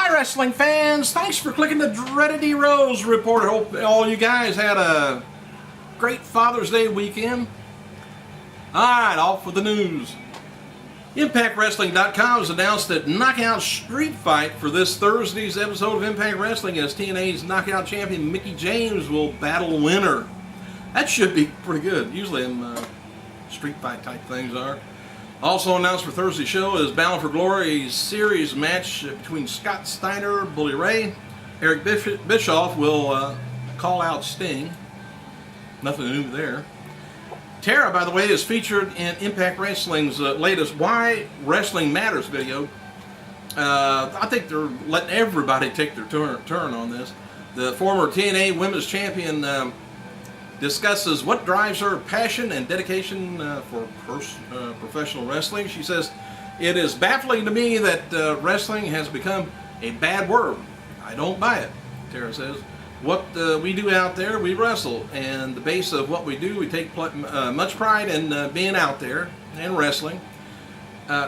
Hi, wrestling fans. Thanks for clicking the Dreaded D Rose Report. I hope all you guys had a great Father's Day weekend. Alright, off with the news. ImpactWrestling.com has announced that Knockout Street Fight for this Thursday's episode of Impact Wrestling as TNA's Knockout Champion Mickie James will battle winner. That should be pretty good. Usually street fight type things are. Also announced for Thursday's show is Bound for Glory series match between Scott Steiner, Bully Ray. Eric Bischoff will call out Sting. Nothing new there. Tara, by the way, is featured in Impact Wrestling's latest Why Wrestling Matters video. I think they're letting everybody take their turn on this. The former TNA Women's Champion discusses what drives her passion and dedication for professional wrestling. She says, "It is baffling to me that wrestling has become a bad word. I don't buy it," Tara says. "What we do out there, we wrestle, and the base of what we do, we take much pride in being out there and wrestling.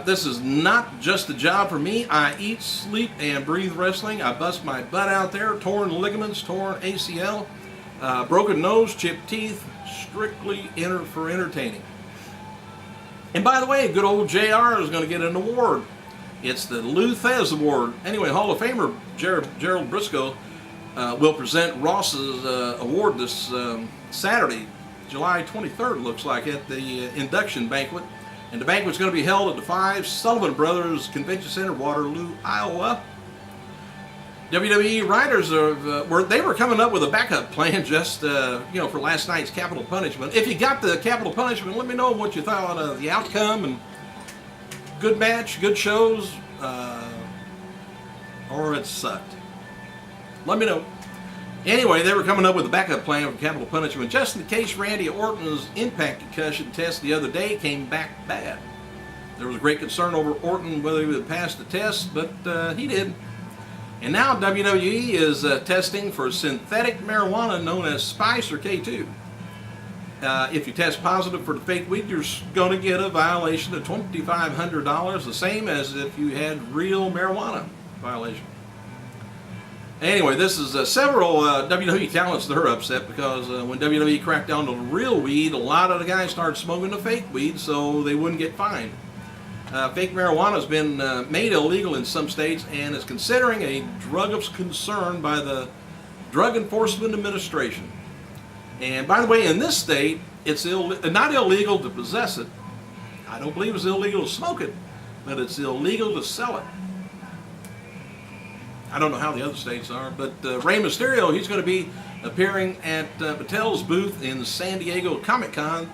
This is not just a job for me. I eat, sleep, and breathe wrestling. I bust my butt out there, torn ligaments, torn ACL, broken nose, chipped teeth, strictly for entertaining." And by the way, good old JR is going to get an award. It's the Lou Thez Award. Anyway, Hall of Famer Gerald Briscoe will present Ross's award this Saturday, July 23rd, looks like, at the induction banquet. And the banquet's going to be held at the 5 Sullivan Brothers Convention Center, Waterloo, Iowa. WWE writers were coming up with a backup plan just for last night's Capital Punishment. If you got the Capital Punishment, let me know what you thought of the outcome and good match, good shows, or it sucked. Let me know. Anyway, they were coming up with a backup plan for Capital Punishment just in case Randy Orton's impact concussion test the other day came back bad. There was great concern over Orton whether he would pass the test, but he did. And now WWE is testing for synthetic marijuana known as Spice or K2. If you test positive for the fake weed, you're going to get a violation of $2,500, the same as if you had real marijuana violation. Anyway, this is several WWE talents that are upset because when WWE cracked down on the real weed, a lot of the guys started smoking the fake weed so they wouldn't get fined. Fake marijuana has been made illegal in some states and is considering a drug of concern by the Drug Enforcement Administration. And by the way, in this state, it's not illegal to possess it. I don't believe it's illegal to smoke it, but it's illegal to sell it. I don't know how the other states are, but Rey Mysterio, he's going to be appearing at Mattel's booth in San Diego Comic-Con,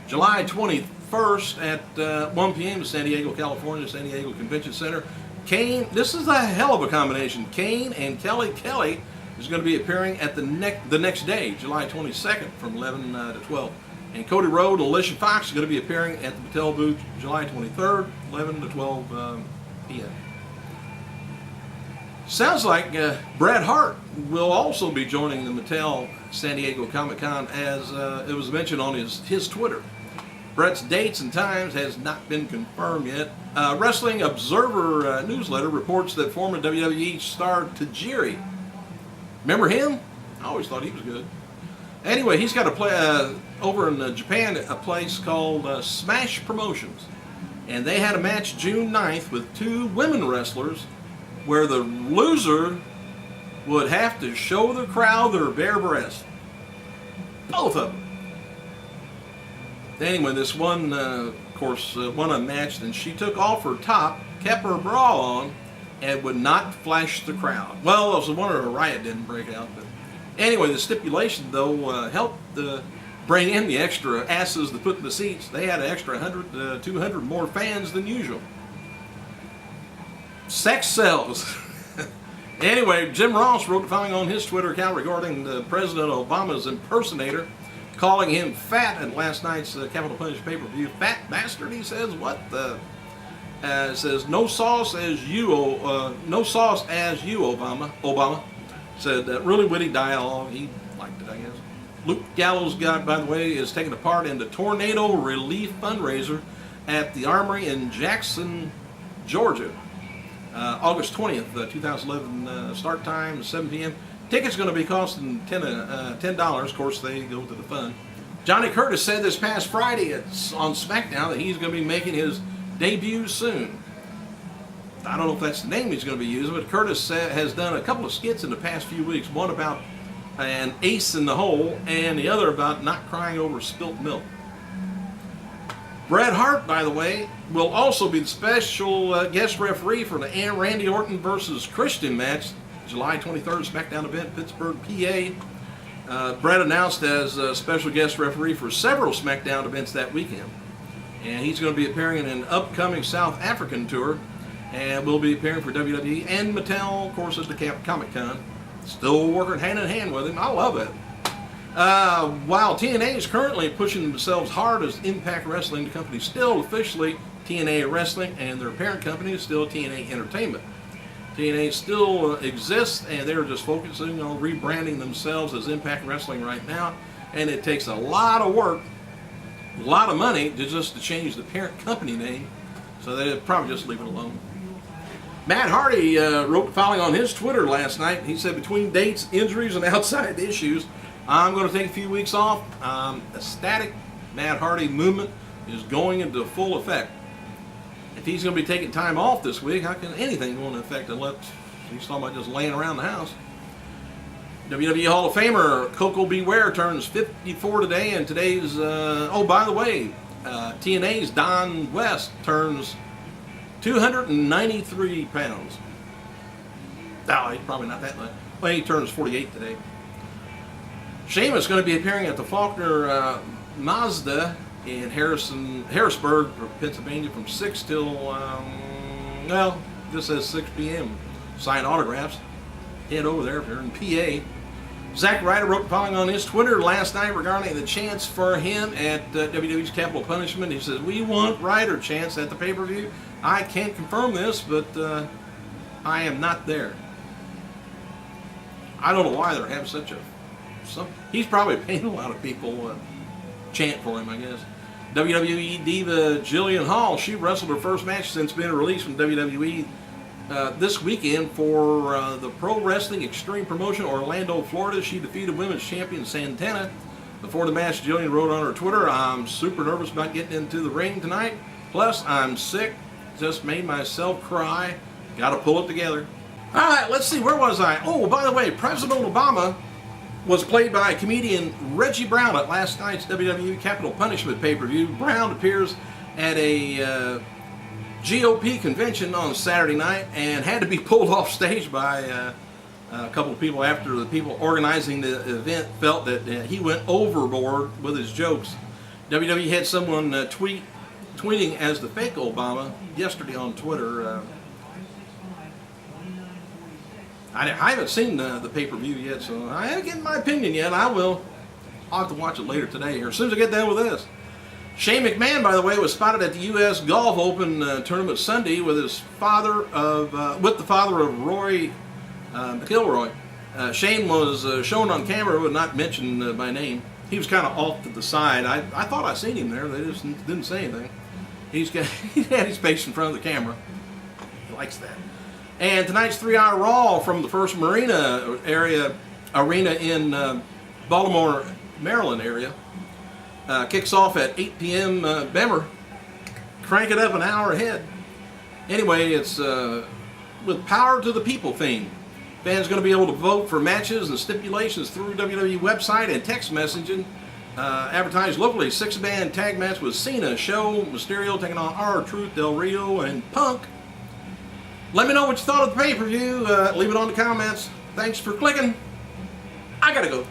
July 21st at 1 p.m. in San Diego, California, San Diego Convention Center. Kane, this is a hell of a combination. Kane and Kelly Kelly is going to be appearing at the next day, July 22nd, from 11 to 12. And Cody Rhodes and Alicia Fox is going to be appearing at the Mattel booth July 23rd, 11 to 12 p.m. Sounds like Bret Hart will also be joining the Mattel San Diego Comic-Con, as it was mentioned on his Twitter. Bret's dates and times has not been confirmed yet. Wrestling Observer newsletter reports that former WWE star Tajiri, remember him? I always thought he was good. Anyway, he's got a play over in Japan, a place called Smash Promotions. And they had a match June 9th with 2 women wrestlers where the loser would have to show the crowd their bare breasts. Both of them. Anyway, this one, of course, won a match, and she took off her top, kept her bra on, and would not flash the crowd. Well, it was a wonder a riot didn't break out. But anyway, the stipulation, though, helped bring in the extra asses to put in the seats. They had an extra 100 to 200 more fans than usual. Sex sells. Anyway, Jim Ross wrote the following on his Twitter account regarding President Obama's impersonator, calling him fat at last night's Capital Punishment pay-per-view. Fat bastard, he says. What the? Says no sauce as you, Obama. Obama said that really witty dialogue. He liked it, I guess. Luke Gallows, by the way, is taking part in the tornado relief fundraiser at the Armory in Jackson, Georgia. August 20th, 2011 start time, 7 p.m. Tickets going to be costing $10. Of course, they go to the fund. Johnny Curtis said this past Friday on SmackDown that he's going to be making his debut soon. I don't know if that's the name he's going to be using, but Curtis has done a couple of skits in the past few weeks. One about an ace in the hole, and the other about not crying over spilt milk. Bret Hart, by the way, will also be the special guest referee for the Randy Orton versus Christian match, July 23rd, SmackDown event, Pittsburgh, PA. Bret announced as a special guest referee for several SmackDown events that weekend. And he's going to be appearing in an upcoming South African tour, and will be appearing for WWE and Mattel, of course, at the Comic-Con. Still working hand in hand with him. I love it. While TNA is currently pushing themselves hard as Impact Wrestling, the company still officially TNA Wrestling, and their parent company is still TNA Entertainment. TNA still exists, and they're just focusing on rebranding themselves as Impact Wrestling right now, and it takes a lot of work, a lot of money to change the parent company name, so they'll probably just leave it alone. Matt Hardy wrote the following on his Twitter last night. He said, between dates, injuries, and outside issues, I'm going to take a few weeks off. Ecstatic Matt Hardy movement is going into full effect. If he's going to be taking time off this week, how can anything go into effect unless he's talking about just laying around the house? WWE Hall of Famer Coco Beware turns 54 today, and today's, oh, by the way, TNA's Don West turns 293 pounds. No, he's probably not that much. Well, he turns 48 today. Sheamus is going to be appearing at the Faulkner Mazda in Harrisburg, Pennsylvania from 6 till, well, this says 6 p.m. Sign autographs. Head over there if you're in PA. Zack Ryder wrote the following on his Twitter last night regarding the chance for him at WWE's Capital Punishment. He says, we want Ryder chance at the pay-per-view. I can't confirm this, but I am not there. I don't know why they're having such a... he's probably paying a lot of people chant for him, I guess. WWE diva Jillian Hall, she wrestled her first match since being released from WWE this weekend for the Pro Wrestling Extreme Promotion, Orlando, Florida. She defeated women's champion Santana. Before the match, Jillian wrote on her Twitter, I'm super nervous about getting into the ring tonight. Plus, I'm sick. Just made myself cry. Gotta pull it together. Alright, let's see, where was I? Oh, by the way, President Obama was played by comedian Reggie Brown at last night's WWE Capital Punishment pay-per-view. Brown appears at a GOP convention on Saturday night and had to be pulled off stage by a couple of people after the people organizing the event felt that he went overboard with his jokes. WWE had someone tweeting as the fake Obama yesterday on Twitter. I haven't seen the pay-per-view yet, so I haven't given my opinion yet. I'll have to watch it later today, or as soon as I get done with this. Shane McMahon, by the way, was spotted at the U.S. Golf Open tournament Sunday with the father of Roy McIlroy. Shane was shown on camera, but not mentioned by name. He was kind of off to the side. I thought I seen him there. They just didn't say anything. He had his face in front of the camera. He likes that. And tonight's 3-hour Raw from the First Marina arena in Baltimore, Maryland area kicks off at 8 p.m. Bemmer. Crank it up an hour ahead. Anyway, it's with Power to the People theme. Fans going to be able to vote for matches and stipulations through WWE website and text messaging. Advertised locally, 6-man tag match with Cena, Show, Mysterio taking on R-Truth, Del Rio, and Punk. Let me know what you thought of the pay-per-view. Leave it on the comments. Thanks for clicking. I gotta go.